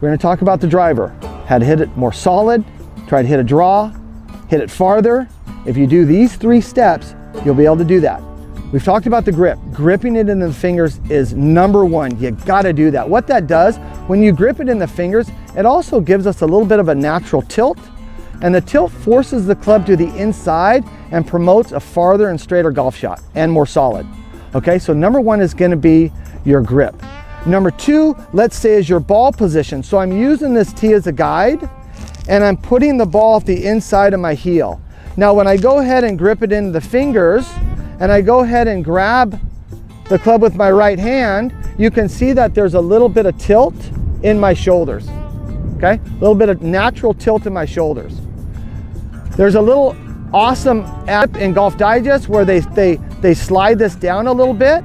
We're going to talk about the driver. How to hit it more solid, try to hit a draw, hit it farther. If you do these 3 steps, you'll be able to do that. We've talked about the grip. Gripping it in the fingers is number 1. You got to do that. What that does, when you grip it in the fingers, it also gives us a little bit of a natural tilt. And the tilt forces the club to the inside and promotes a farther and straighter golf shot and more solid. Okay, so number 1 is going to be your grip. Number 2, let's say, is your ball position. So I'm using this tee as a guide and I'm putting the ball at the inside of my heel. Now when I go ahead and grip it into the fingers and I go ahead and grab the club with my right hand, you can see that there's a little bit of tilt in my shoulders. Okay, a little bit of natural tilt in my shoulders. There's a little awesome app in Golf Digest where they slide this down a little bit,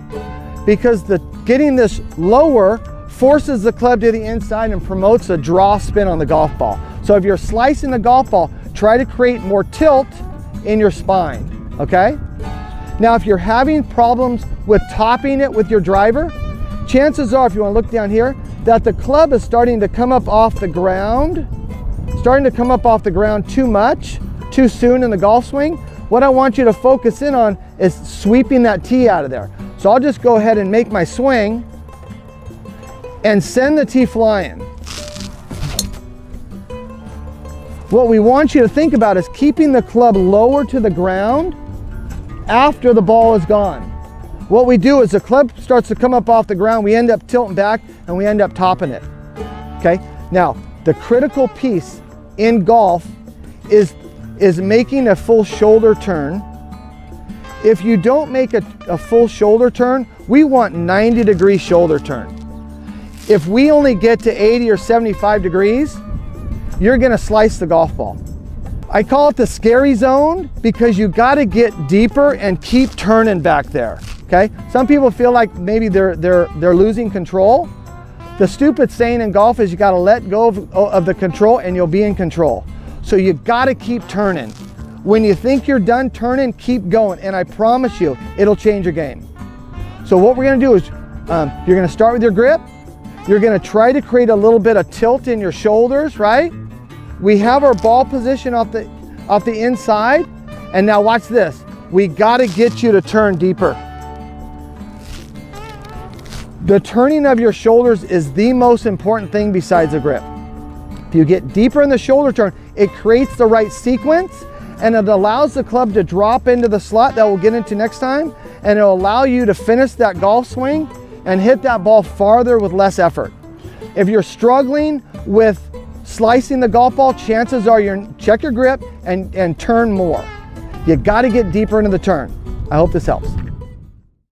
because getting this lower forces the club to the inside and promotes a draw spin on the golf ball. So if you're slicing the golf ball, try to create more tilt in your spine, okay? Now if you're having problems with topping it with your driver, chances are, if you want to look down here, that the club is starting to come up off the ground, too much, too soon in the golf swing. What I want you to focus in on is sweeping that tee out of there. So I'll just go ahead and make my swing and send the tee flying. What we want you to think about is keeping the club lower to the ground after the ball is gone. What we do is the club starts to come up off the ground, we end up tilting back and we end up topping it. Okay, now the critical piece in golf is making a full shoulder turn. If you don't make a full shoulder turn, we want 90-degree shoulder turn. If we only get to 80 or 75 degrees, you're gonna slice the golf ball. I call it the scary zone because you gotta get deeper and keep turning back there, okay? Some people feel like maybe they're losing control. The stupid saying in golf is you gotta let go of the control and you'll be in control. So you gotta keep turning. When you think you're done turning, keep going, and I promise you, it'll change your game. So what we're gonna do is, you're gonna start with your grip. You're gonna try to create a little bit of tilt in your shoulders, right? We have our ball position off the inside, and now watch this. We gotta get you to turn deeper. The turning of your shoulders is the most important thing besides the grip. If you get deeper in the shoulder turn, it creates the right sequence and it allows the club to drop into the slot that we'll get into next time, and it'll allow you to finish that golf swing and hit that ball farther with less effort. If you're struggling with slicing the golf ball, chances are check your grip and turn more. You got to get deeper into the turn. I hope this helps.